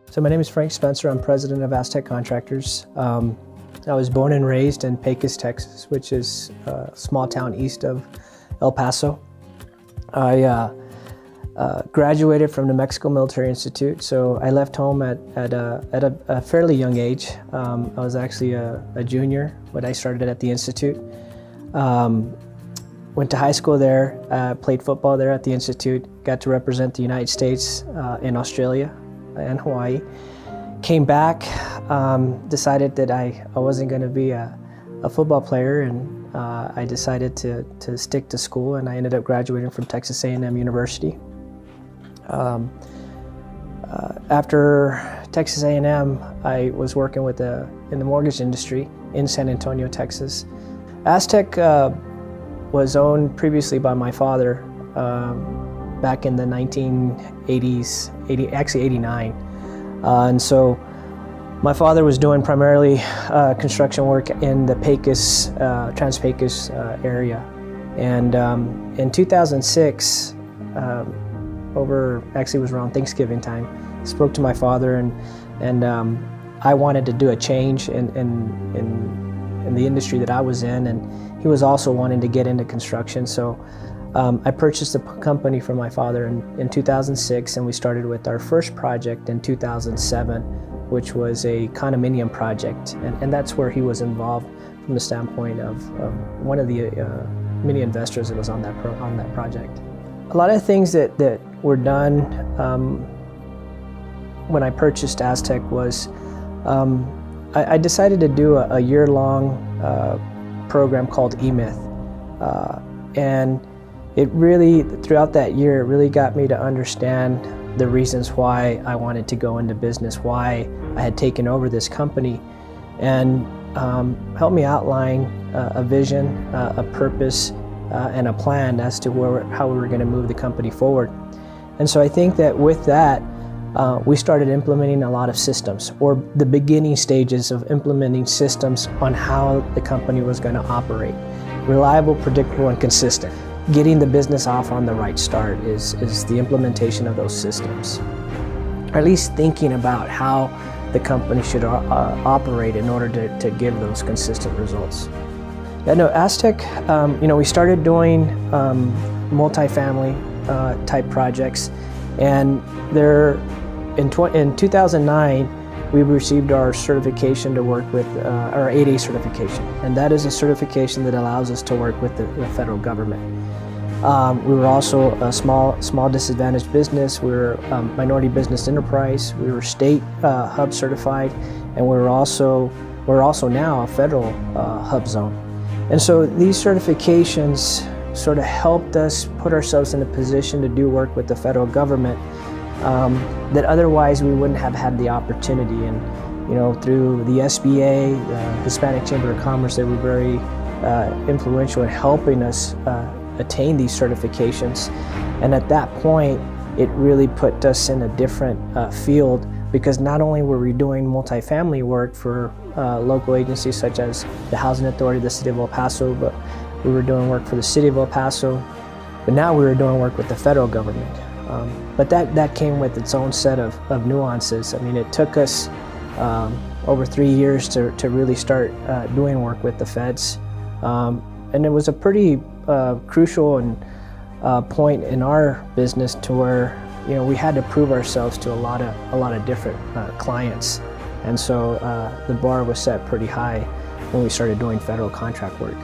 So my name is Frank Spencer. I'm president of Aztec Contractors. I was born and raised in Pecos, Texas, which is a small town east of El Paso. I graduated from New Mexico Military Institute, so I left home at a fairly young age. I was actually a junior when I started at the Institute. Went to high school there, played football there at the Institute, got to represent the United States in Australia and Hawaii. Came back, decided that I wasn't going to be a football player, and I decided to stick to school, and I ended up graduating from Texas A&M University. After Texas A&M, I was working in the mortgage industry in San Antonio, Texas. Aztec was owned previously by my father back in the 1980s, actually 89. And so my father was doing primarily construction work in the Pecos, Trans-Pecos area. And in 2006, actually it was around Thanksgiving time, I spoke to my father, and I wanted to do a change in the industry that I was in, and he was also wanting to get into construction. So I purchased a company from my father in 2006, and we started with our first project in 2007, which was a condominium project, and that's where he was involved from the standpoint of one of the many investors that was on that project. A lot of things that were done when I purchased Aztec was I decided to do a year-long program called eMyth, and it really, throughout that year, it really got me to understand the reasons why I wanted to go into business, why I had taken over this company, and helped me outline a vision, a purpose, and a plan as to how we were going to move the company forward. And so I think that with that, we started implementing a lot of systems, or the beginning stages of implementing systems on how the company was going to operate. Reliable, predictable, and consistent. Getting the business off on the right start is the implementation of those systems. Or at least thinking about how the company should operate in order to give those consistent results. Yeah, no, Aztec, we started doing multifamily type projects, and in 2009, we received our certification to work with, our 8A certification, and that is a certification that allows us to work with the federal government. We were also a small disadvantaged business. We were minority business enterprise. We were state hub certified, and we're also now a federal hub zone. And so these certifications sort of helped us put ourselves in a position to do work with the federal government that otherwise we wouldn't have had the opportunity. And through the SBA, the Hispanic Chamber of Commerce, they were very influential in helping us attain these certifications. And at that point, it really put us in a different field, because not only were we doing multifamily work for local agencies such as the Housing Authority, the City of El Paso, but we were doing work for the City of El Paso, but now we were doing work with the federal government. But that came with its own set of nuances. I mean, it took us over 3 years to really start doing work with the feds. And it was a pretty crucial and point in our business to where we had to prove ourselves to a lot of different clients, and so the bar was set pretty high when we started doing federal contract work.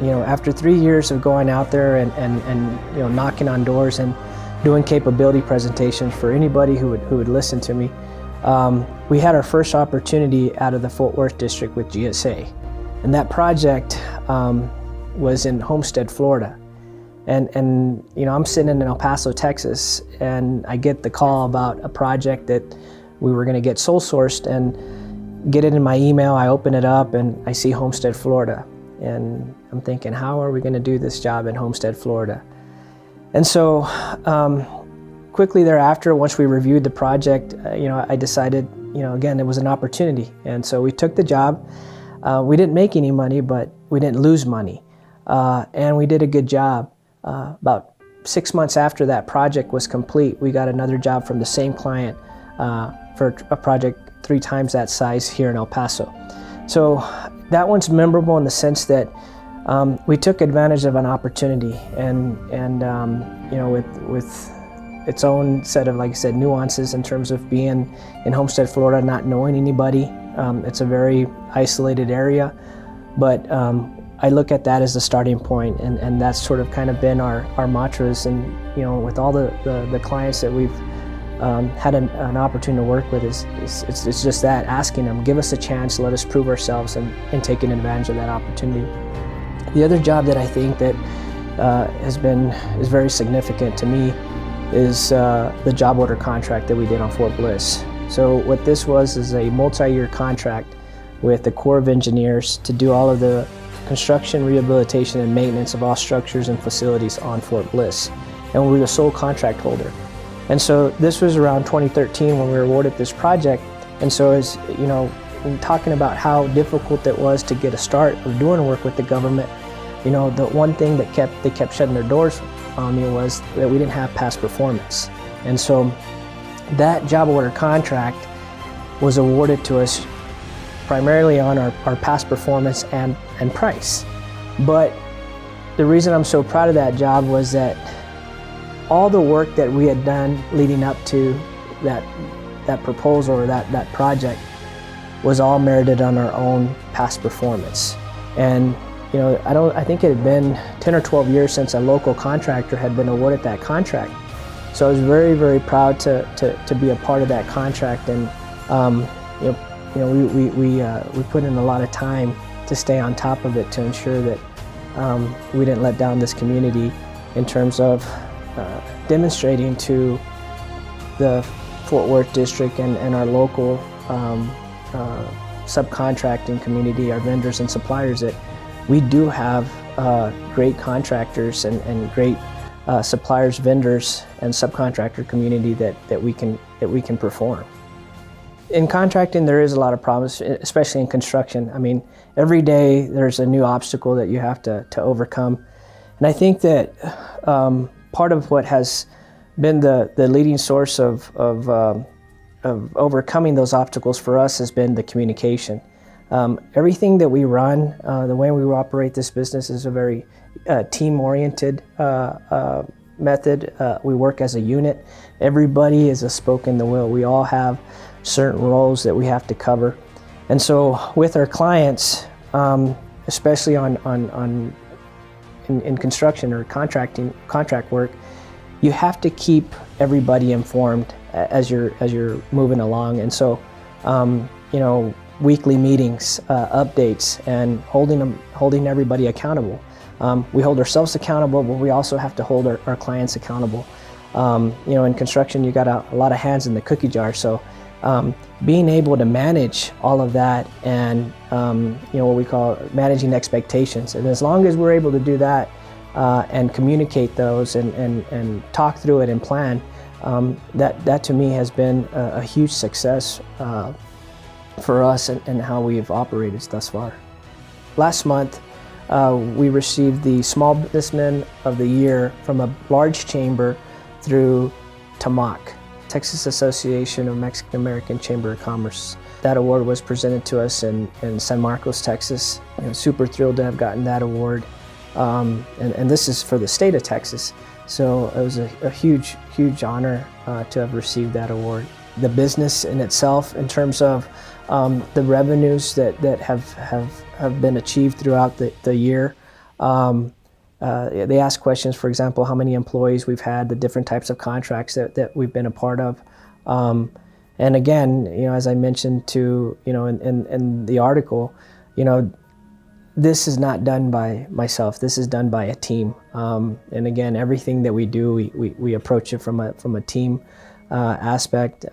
After 3 years of going out there and knocking on doors and doing capability presentations for anybody who would listen to me, we had our first opportunity out of the Fort Worth district with GSA, and that project was in Homestead, Florida. And I'm sitting in El Paso, Texas, and I get the call about a project that we were going to get sole sourced, and get it in my email. I open it up and I see Homestead, Florida, and I'm thinking, how are we going to do this job in Homestead, Florida? And so quickly thereafter, once we reviewed the project, I decided, again, it was an opportunity, and so we took the job. We didn't make any money, but we didn't lose money, and we did a good job. about 6 months after that project was complete, we got another job from the same client for a project 3 times that size here in El Paso. So that one's memorable in the sense that we took advantage of an opportunity, and you know, with its own set of, like I said, nuances in terms of being in Homestead, Florida, not knowing anybody. It's a very isolated area, but I look at that as the starting point, and that's sort of kind of been our mantras. And you know, with all the clients that we've had an opportunity to work with, it's just that, asking them, give us a chance, let us prove ourselves, and taking advantage of that opportunity. The other job that I think that is very significant to me is the job order contract that we did on Fort Bliss. So what this was is a multi-year contract with the Corps of Engineers to do all of the construction, rehabilitation, and maintenance of all structures and facilities on Fort Bliss. And we were the sole contract holder. And so this was around 2013 when we were awarded this project. And so, as you know, in talking about how difficult it was to get a start of doing work with the government, you know, the one thing that they kept shutting their doors on me was that we didn't have past performance. And so that job order contract was awarded to us primarily on our past performance and price. But the reason I'm so proud of that job was that all the work that we had done leading up to that proposal or that project was all merited on our own past performance. And you know, I think it had been 10 or 12 years since a local contractor had been awarded that contract. So I was very, very proud to be a part of that contract. And we put in a lot of time to stay on top of it, to ensure that we didn't let down this community in terms of demonstrating to the Fort Worth district and our local subcontracting community, our vendors and suppliers, that we do have great contractors and great suppliers, vendors, and subcontractor community that we can perform. In contracting, there is a lot of problems, especially in construction. I mean, every day there's a new obstacle that you have to overcome. And I think that part of what has been the leading source of overcoming those obstacles for us has been the communication. Everything that we run, the way we operate this business, is a very team-oriented method. We work as a unit. Everybody is a spoke in the wheel. We all have certain roles that we have to cover. And so with our clients, especially in construction or contract work, you have to keep everybody informed as you're moving along. And so, you know, weekly meetings, updates, and holding everybody accountable. We hold ourselves accountable, but we also have to hold our clients accountable. You know, in construction, you got a lot of hands in the cookie jar. So being able to manage all of that, and you know, what we call managing expectations. And as long as we're able to do that and communicate those and talk through it and plan, that to me has been a huge success for us and how we've operated thus far. Last month, we received the Small Businessman of the Year from a large chamber through TAMAC, Texas Association of Mexican American Chamber of Commerce. That award was presented to us in San Marcos, Texas. I'm super thrilled to have gotten that award. And this is for the state of Texas. So it was a huge, huge honor to have received that award. The business in itself, in terms of the revenues that have been achieved throughout the year. They ask questions, for example, how many employees we've had, the different types of contracts that we've been a part of. And again, you know, as I mentioned to, you know, in the article, you know, this is not done by myself. This is done by a team. And again, everything that we do, we approach it from a team aspect.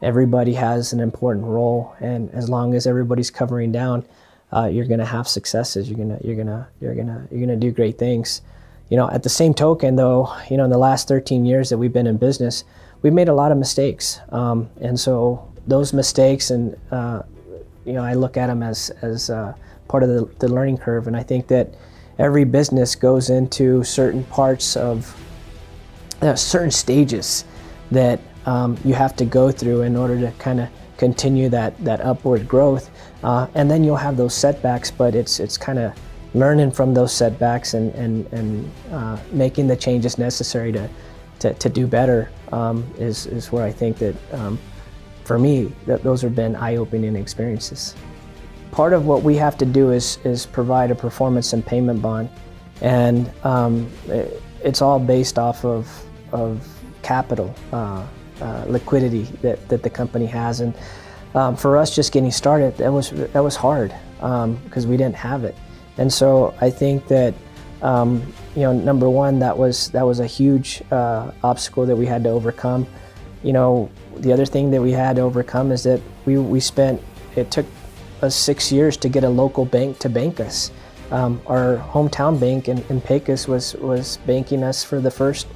Everybody has an important role, and as long as everybody's covering down, you're going to have successes. You're gonna do great things. You know, at the same token, though, you know, in the last 13 years that we've been in business, we've made a lot of mistakes, and so those mistakes, and you know, I look at them as part of the learning curve. And I think that every business goes into certain parts of certain stages that you have to go through in order to kind of continue that upward growth, and then you'll have those setbacks, but it's kind of learning from those setbacks and making the changes necessary to do better is where I think that for me that those have been eye-opening experiences. Part of what we have to do is provide a performance and payment bond, and it's all based off of capital, liquidity that the company has, and for us just getting started, that was hard because we didn't have it. And so I think that number one, that was a huge obstacle that we had to overcome. The other thing that we had to overcome is that it took us 6 years to get a local bank to bank us. Our hometown bank in Pecos was banking us for the first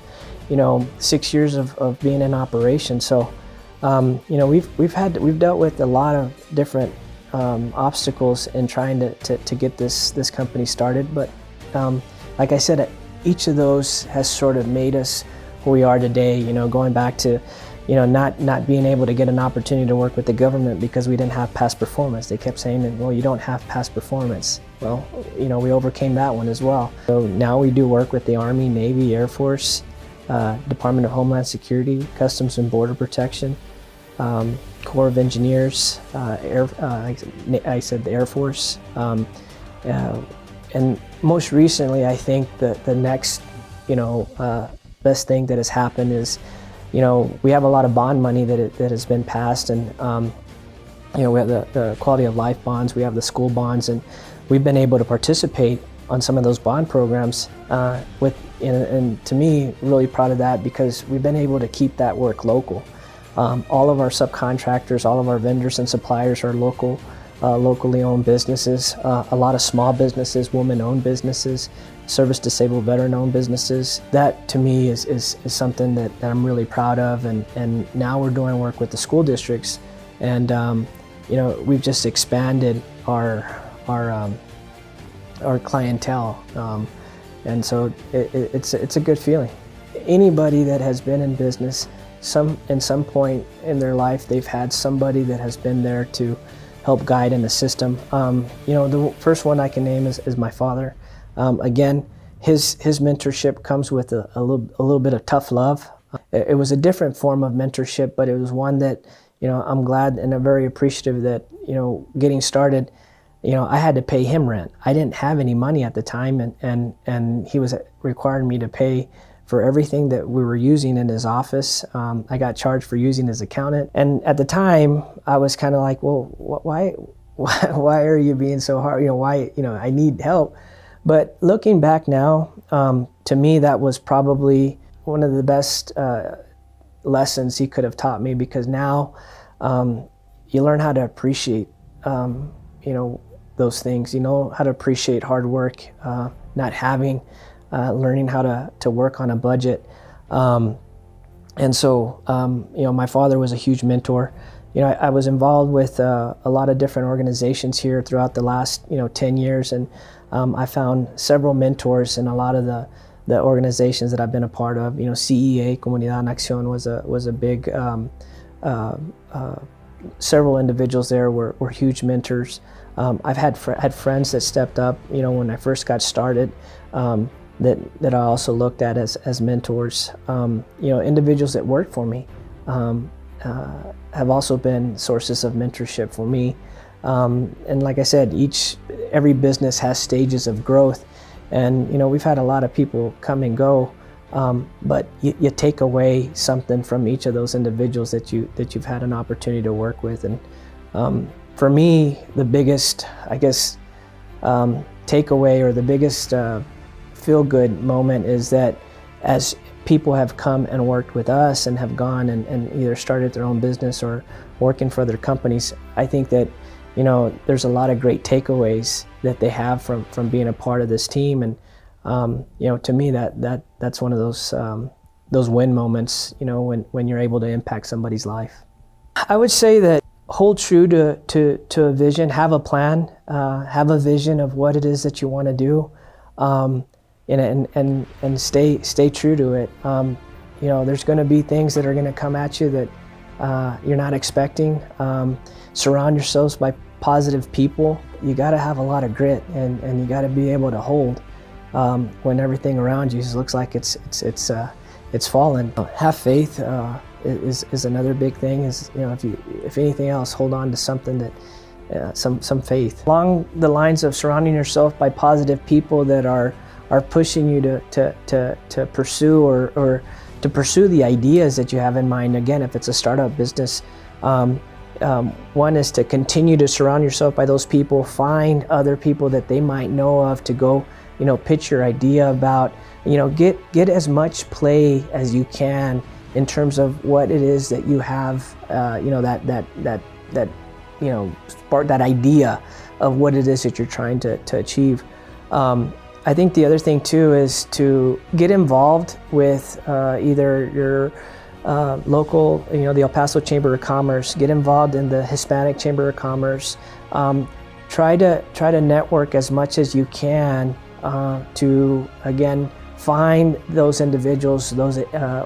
6 years of being in operation. So we've dealt with a lot of different obstacles in trying to get this company started, but like I said, each of those has sort of made us who we are today. Going back to not being able to get an opportunity to work with the government because we didn't have past performance. They kept saying that, well, you don't have past performance. Well, we overcame that one as well. So now we do work with the Army, Navy, Air Force, Department of Homeland Security, Customs and Border Protection, Corps of Engineers, I said the Air Force, and most recently, I think that the next, best thing that has happened is, we have a lot of bond money that has been passed, and we have the quality of life bonds, we have the school bonds, and we've been able to participate on some of those bond programs and to me, really proud of that because we've been able to keep that work local. All of our subcontractors, all of our vendors and suppliers are locally owned businesses, a lot of small businesses, women-owned businesses, service-disabled veteran-owned businesses. That to me is something that I'm really proud of, and now we're doing work with the school districts, and we've just expanded our clientele, and so it's a good feeling. Anybody that has been in business, in some point in their life, they've had somebody that has been there to help guide and assist them. The first one I can name is my father. Again, his mentorship comes with a little bit of tough love. It was a different form of mentorship, but it was one that I'm glad and I'm very appreciative that getting started. I had to pay him rent. I didn't have any money at the time, and he was requiring me to pay for everything that we were using in his office. I got charged for using his accountant, and at the time I was kind of like, well, why are you being so hard? Why I need help. But looking back now, to me that was probably one of the best lessons he could have taught me, because now you learn how to appreciate those things. How to appreciate hard work, not having, learning how to work on a budget. And so, my father was a huge mentor. I was involved with a lot of different organizations here throughout the last 10 years, and I found several mentors in a lot of the organizations that I've been a part of. CEA, Comunidad en Acción, was a big, several individuals there were huge mentors. I've had friends that stepped up, when I first got started, that I also looked at as mentors. Individuals that worked for me have also been sources of mentorship for me. And like I said, every business has stages of growth, and we've had a lot of people come and go, but you take away something from each of those individuals that you've had an opportunity to work with. And for me, the biggest, takeaway, or the biggest feel-good moment is that as people have come and worked with us and have gone and either started their own business or working for other companies, I think that there's a lot of great takeaways that they have from being a part of this team. And to me, that's one of those win moments, when you're able to impact somebody's life. I would say that hold true to a vision, have a plan, have a vision of what it is that you want to do. and stay true to it. There's going to be things that are going to come at you that you're not expecting. Surround yourselves by positive people. You got to have a lot of grit, and you got to be able to hold when everything around you looks like it's fallen. Have faith is another big thing. If anything else, hold on to something that some faith. Along the lines of surrounding yourself by positive people that are pushing you to pursue or to pursue the ideas that you have in mind. Again, if it's a startup business, one is to continue to surround yourself by those people. Find other people that they might know of to go, pitch your idea about. Get as much play as you can in terms of what it is that you have. Spark that idea of what it is that you're trying to achieve. I think the other thing too is to get involved with either your local, the El Paso Chamber of Commerce. Get involved in the Hispanic Chamber of Commerce. Try to network as much as you can to, again, find those individuals, those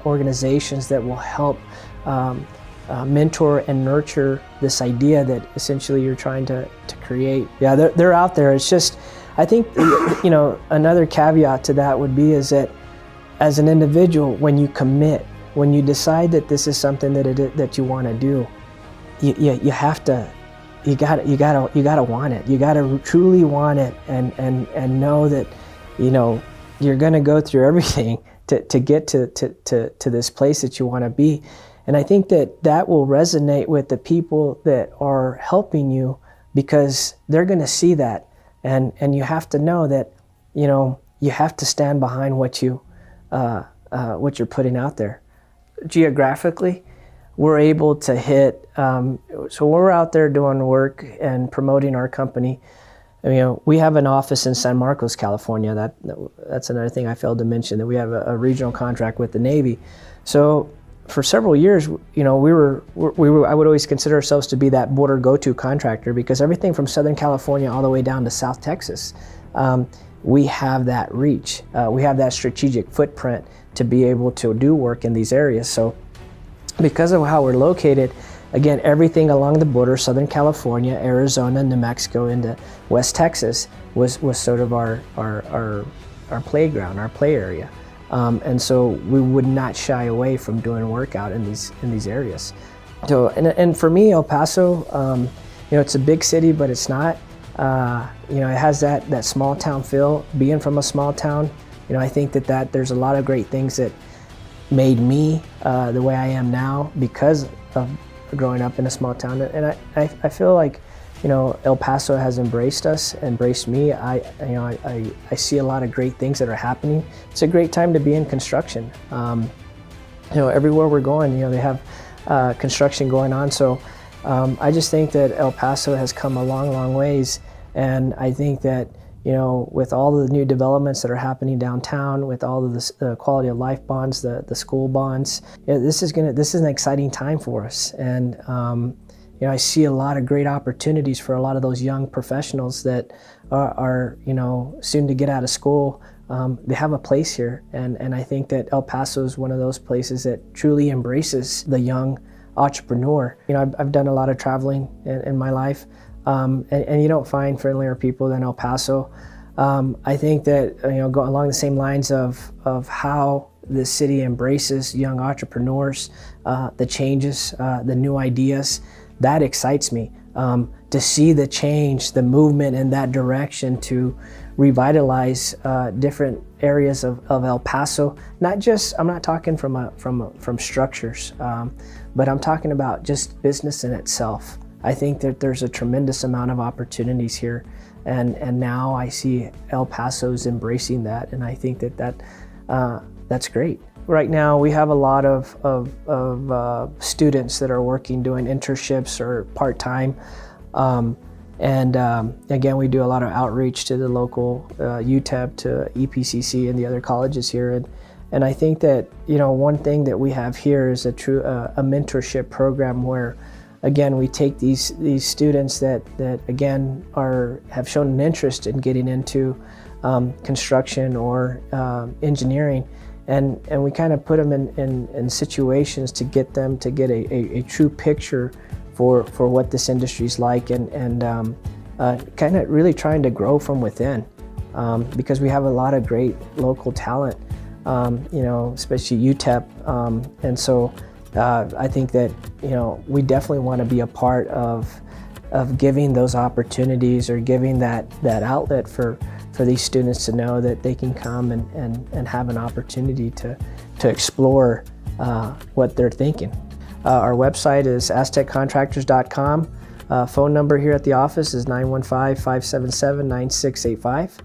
organizations that will help mentor and nurture this idea that essentially you're trying to create. Yeah, they're out there. It's just, I think, another caveat to that would be is that as an individual, when you commit, when you decide that this is something that you want to do, you have to, you gotta want it. You gotta truly want it, and know that, you're gonna go through everything to get to this place that you want to be. And I think that will resonate with the people that are helping you, because they're gonna see that. And you have to know that, you have to stand behind what you're putting out there. Geographically, we're able to hit, so we're out there doing work and promoting our company. We have an office in San Marcos, California. That's another thing I failed to mention, that we have a regional contract with the Navy. So for several years, I would always consider ourselves to be that border go-to contractor, because everything from Southern California all the way down to South Texas, we have that reach. We have that strategic footprint to be able to do work in these areas. So because of how we're located, again, everything along the border, Southern California, Arizona, New Mexico, into West Texas was sort of our playground, our play area. And so we would not shy away from doing work out in these areas. So, and for me, El Paso, it's a big city, but it's not. It has that small town feel. Being from a small town, I think that there's a lot of great things that made me the way I am now because of growing up in a small town. And I feel like, El Paso has embraced me. I see a lot of great things that are happening. It's a great time to be in construction. Everywhere we're going, they have construction going on. So I just think that El Paso has come a long ways. And I think that, with all the new developments that are happening downtown, with all of the quality of life bonds, the school bonds, this is an exciting time for us. And I see a lot of great opportunities for a lot of those young professionals that are soon to get out of school. They have a place here, and I think that El Paso is one of those places that truly embraces the young entrepreneur. I've done a lot of traveling in my life, and you don't find friendlier people than El Paso. I think that go along the same lines of how the city embraces young entrepreneurs, the changes, the new ideas. That excites me, to see the change, the movement in that direction to revitalize different areas of El Paso. I'm not talking from structures, but I'm talking about just business in itself. I think that there's a tremendous amount of opportunities here, and now I see El Paso's embracing that, and I think that's great. Right now, we have a lot of students that are doing internships or part-time. Again, we do a lot of outreach to the local UTEP, to EPCC, and the other colleges here. And I think that, one thing that we have here is a mentorship program where, again, we take these students that again have shown an interest in getting into construction or engineering, and we kind of put them in situations to get them to get a true picture for what this industry is like, and kind of really trying to grow from within, because we have a lot of great local talent, especially UTEP, and so I think that we definitely want to be a part of giving those opportunities, or giving that outlet for these students to know that they can come and have an opportunity to explore what they're thinking. Our website is azteccontractors.com. Phone number here at the office is 915-577-9685.